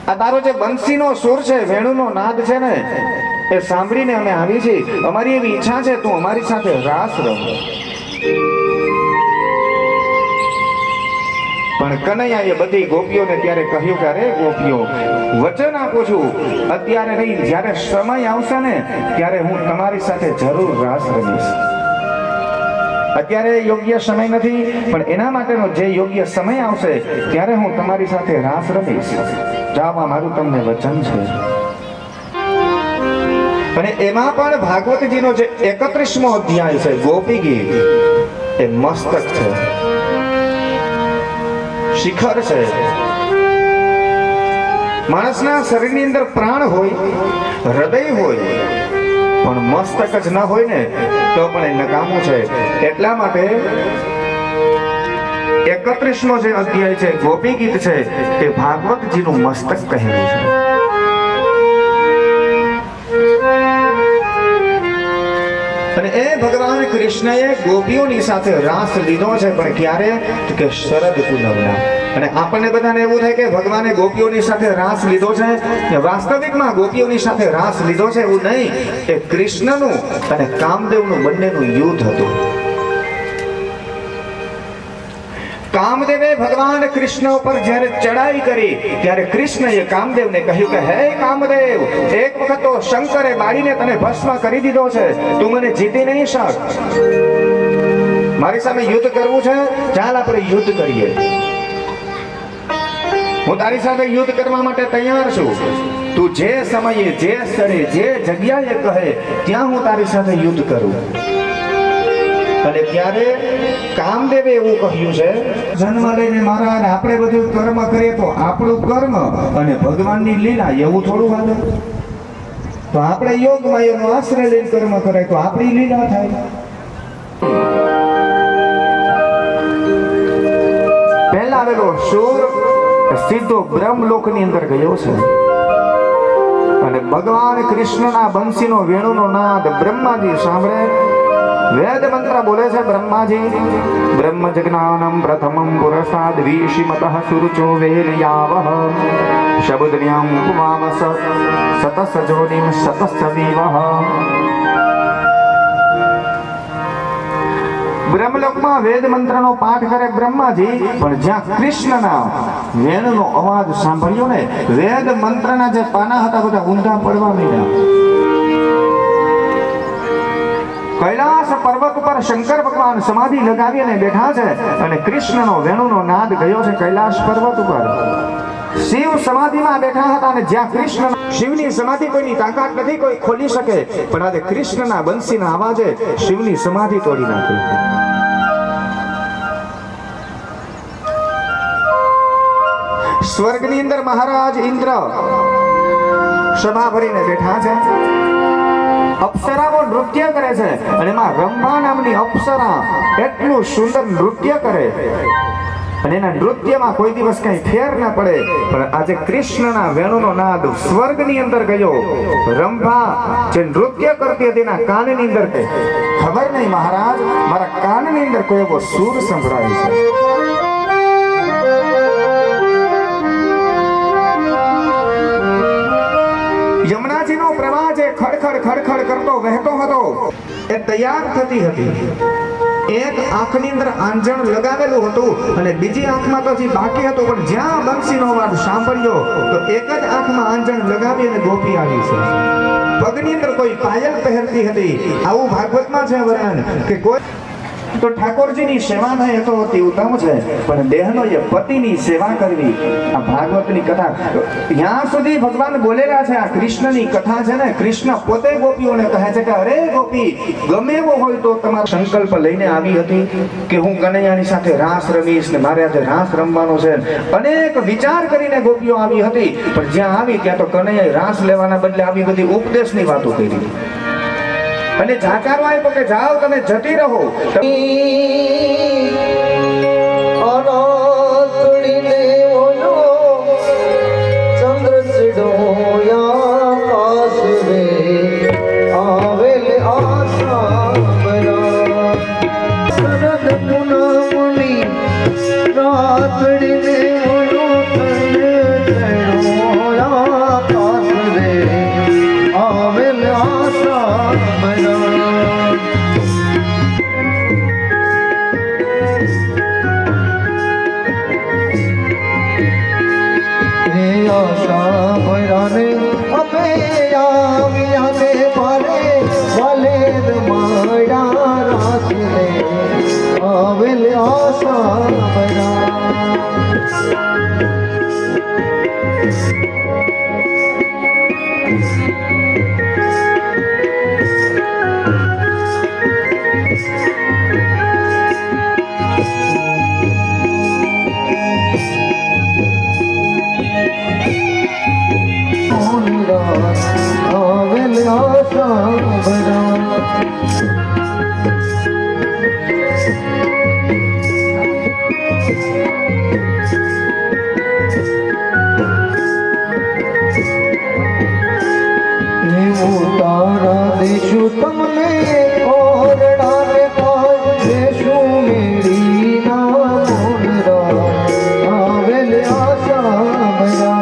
આ તારો જે બંસીનો સુર છે, વેણુનો નાદ છે ને, એ સાંભળીને અમે આવી છીએ. અમારી એવી ઈચ્છા છે તું અમારી સાથે રાસ રમ. પણ કનૈયાએ બધી ગોપીઓને ત્યારે કહ્યું કે અરે ગોપીઓ, વચન આપું છું, અત્યારે નહીં, જ્યારે સમય આવશે ને ત્યારે હું તમારી સાથે જરૂર રાસ રમીશ. અત્યારે યોગ્ય સમય નથી, પણ એના માટેનો જે યોગ્ય સમય આવશે ત્યારે હું તમારી સાથે રાસ રમીશ. જાવા મારું તમને વચન છે. અને એમાં પણ ભાગવતજીનો જે 31મો અધ્યાય છે, ગોપી ગીત, એ મસ્તક છે, શિખર છે. માણસના શરીરની અંદર પ્રાણ હોય, હૃદય હોય, પણ મસ્તક જ ન હોય ને તો પણ એ નકામું છે. એટલા માટે 31મો જે અધ્યાય છે, ગોપી ગીત છે, એ ભાગવતજીનું મસ્તક કહેલું છે. અને એ ભગવાન કૃષ્ણએ ગોપીઓની સાથે રાસ લીધો છે, પણ ક્યારે? કે શરદ પૂનમના. અને આપણને બધાને એવું થાય કે ભગવાને ગોપીઓની સાથે રાસ લીધો છે. વાસ્તવિકમાં ગોપીઓની સાથે રાસ લીધો છે એવું નહીં. એ કૃષ્ણનું અને કામદેવનું બંનેનું યુદ્ધ હતું. કામદેવે ભગવાન કૃષ્ણ ઉપર જ્યારે ચડાઈ કરી ત્યારે કૃષ્ણએ કામદેવને કહ્યું કે હે કામદેવ, એક વખત તો શંકરે બાળીને તને ભસ્મ કરી દીધો છે, તું મને જીતી નહીં શક. મારી સામે યુદ્ધ કરવું છે, ચાલ આપણે યુદ્ધ કરીએ. હું તારી સાથે યુદ્ધ કરવા માટે તૈયાર છું. તું જે સમયે, જે સ્થળે, જે જગ્યાએ કહે ત્યાં હું તારી સાથે યુદ્ધ કરું. અને ત્યારે કામદેવે એવું કહ્યું છે, જન્મ લઈને મારા આપણે બધું કર્મ કરીએ તો આપણું કર્મ અને ભગવાનની લીલા એવું થોડું હાલે. તો આપણે યોગ માયાનો આશ્રય લઈને કર્મ કરે તો આપણી લીલા થાય. પહેલા આવેલો શૂર સીધો બ્રહ્મલોકની અંદર ગયો છે. અને ભગવાન કૃષ્ણના બંસીનો વેણુનો નાદ બ્રહ્માજી સાંભળે, વેદ મંત્ર બોલે છે બ્રહ્માજી. બ્રહ્મ જજ્ઞાનમ પ્રથમમ પુરસાદ વિષિમતઃ સુરુચો વેલયાવઃ શબુદ્ન્યમ ઉપમામસ સતસજોનિમ સતસવીવઃ. બ્રહ્મલોકમાં વેદ મંત્રનો પાઠ કરે બ્રહ્માજી, પણ જ્યાં કૃષ્ણના વેણનો અવાજ સાંભળ્યો ને, વેદ મંત્રના જે પાના હતા બધા ઊંધા પડવા માંડ્યા. કૈલાસ પર્વત ઉપર શંકર ભગવાન સમાધિ લગાવીને બેઠા છે અને કૃષ્ણનો વેણુનો નાદ ગયો છે કૈલાસ પર્વત ઉપર. શિવ સમાધિમાં બેઠા હતા અને જ્યાં કૃષ્ણ, શિવની સમાધિ કોઈની તાકાત નથી, કોઈ ખોલી શકે, પણ આજે કૃષ્ણના બંસીના અવાજે શિવની સમાધિ તોડી નાખી. સ્વર્ગની અંદર મહારાજ ઇન્દ્ર સભા ભરીને બેઠા છે. અપ્સરાઓ નૃત્ય કરે છે અને એમાં રંભા નામની અપ્સરા એટલું સુંદર નૃત્ય કરે અને એના નૃત્યમાં કોઈ દિવસ કઈ ફેર ન પડે. પણ આજે કૃષ્ણના વેણુનો નાદ સ્વર્ગની અંદર ગયો. રંભા જે નૃત્ય કરતી હતી એના કાનની અંદર કે ખબર નહીં મહારાજ, મારા કાનની અંદર કોઈ એવો સૂર સંભળાય છે. યમુનાજીનો પ્રવાહ જે ખડખડ ખડખડ કરતો વહેતો હતો એ તૈયાર થતી હતી. એક આંખની અંદર આંજણ લગાવેલું હતું અને બીજી આંખમાં તો હજી બાકી હતું, પણ જ્યાં બંસીનો અવાજ સાંભળ્યો તો એક જ આંખમાં આંજણ લગાવી અને ગોપી આવી છે. પગની અંદર કોઈ પાયલ પહેરતી હતી. આવું ભાગવતમાં છે વર્ણન કે કોઈ તો ઠાકોરજીની સેવા થાય એ તો અતિ ઉત્તમ છે, પણ બહેનોએ પતિની સેવા કરવી. આ ભાગવતની કથા ત્યાં સુધી ભગવાન બોલેલા છે. આ કૃષ્ણની કથા છે ને, કૃષ્ણ પોતે ગોપીઓને કહે છે કે અરે ગોપી, ગમે એવો હોય તો તમારો સંકલ્પ લઈને આવી હતી કે હું કનૈયાની સાથે રાસ રમીશ ને મારે આજે રાસ રમવાનો છે. અનેક વિચાર કરીને ગોપીઓ આવી હતી, પણ જ્યાં આવી ત્યાં તો કનૈયાએ રાસ લેવાના બદલે આવી બધી ઉપદેશની વાતો કરી અને જાકારો આપ્યો કે જાઓ તમે જતી રહો. એ આશા ભરાને અમે આવ્યાને મારે વાલેર માયા રાસને આવેલ આશા ભરા આવેલ આશા ભરા તારા દેશું તમને ઓરડાને પાસ દેશું મેરી ના મોનરા આવેલ આશા ભરા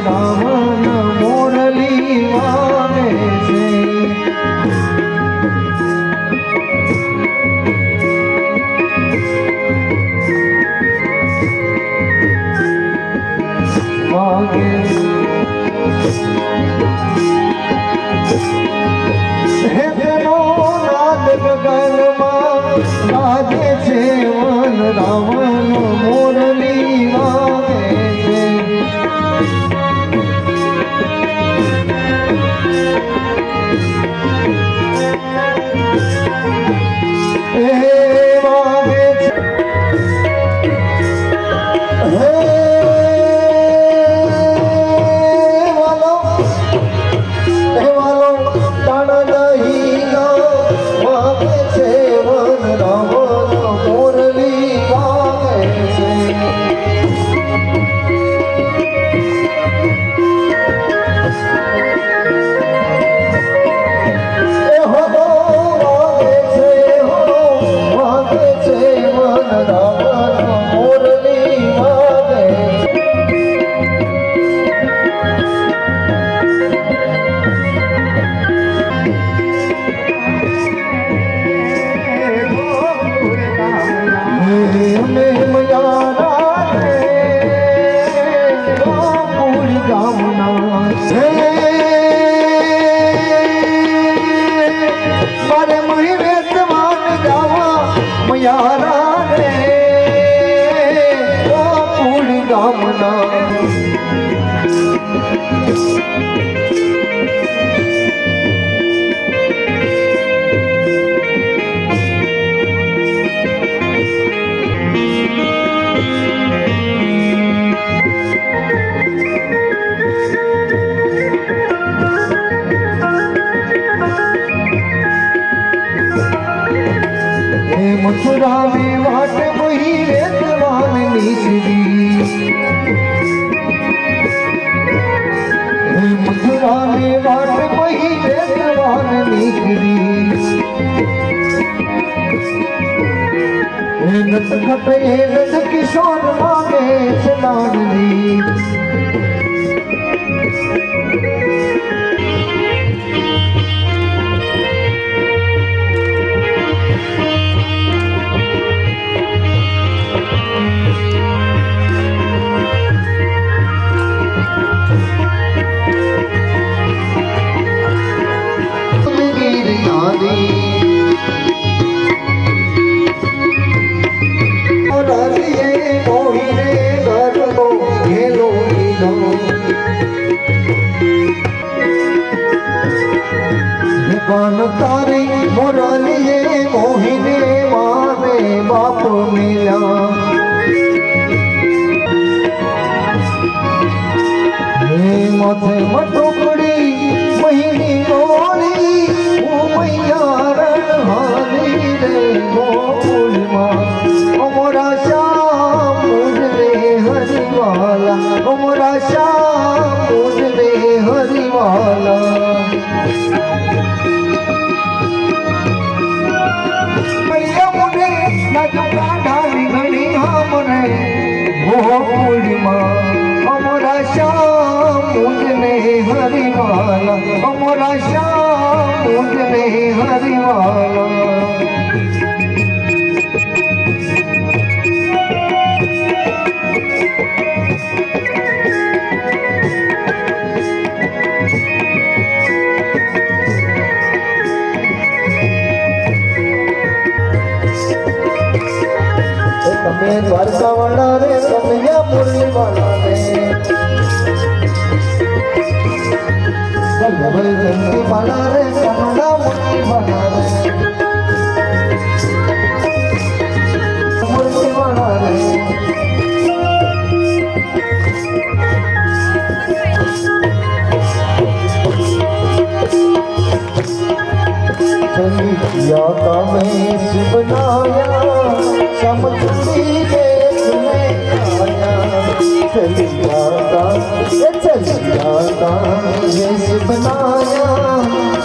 રાવણ મોરલી વાગે છે મથુરાની વાટ બહી રેતવાન નીચરી મથુરાની વાટ બહી રેતવાન નીચરી નટખટ એ નંદ કિશોર માગે છે લાડલી મોહિને ઘર લો ઘેલો माथे मटुकड़ी महीनी गोली मैयारण हाली रे गोकुल माँ मोरा श्याम रे हरिवाला मोरा श्याम रे हरिवाला मैया मुझे नजुका ढाली घड़ी हमरे गोकुल माँ मोरा श्याम मुझने हरिवाला मोरा श्याम मुझने हरिवाला તમે દ્વારકા વાળા રે કનૈયા મુરલી વાળા રે ભાઈ જંતી વાળા રે કનડા મુરલી વાળા રે મુરલી વાળા રે चलिया का मैं बनाया समुद्री देश में आया चलिया का देश बनाया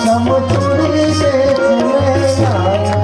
समुद्री देश में आया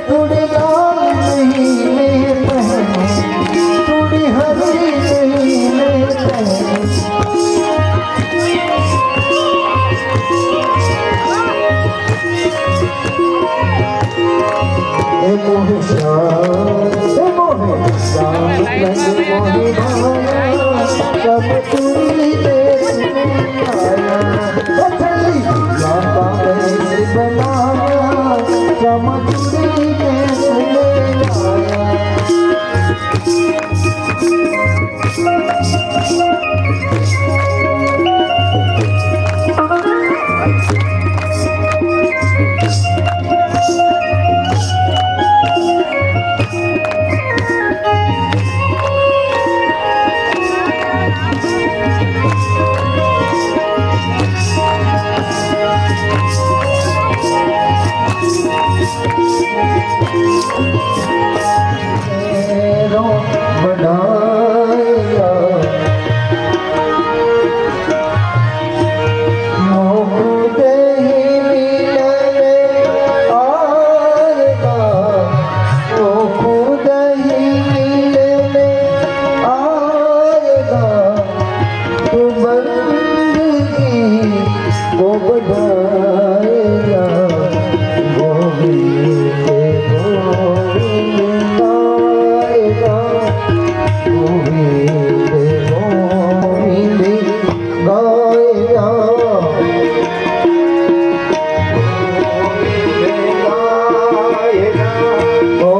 थोड़ी लाल नहीं में पहने थोड़ी हरी नहीं में पहने मोहे श्याम लगे मोहे माया सब पूरी देश में आया चली लाता देश बनाया सब पूरी देश में आया Oh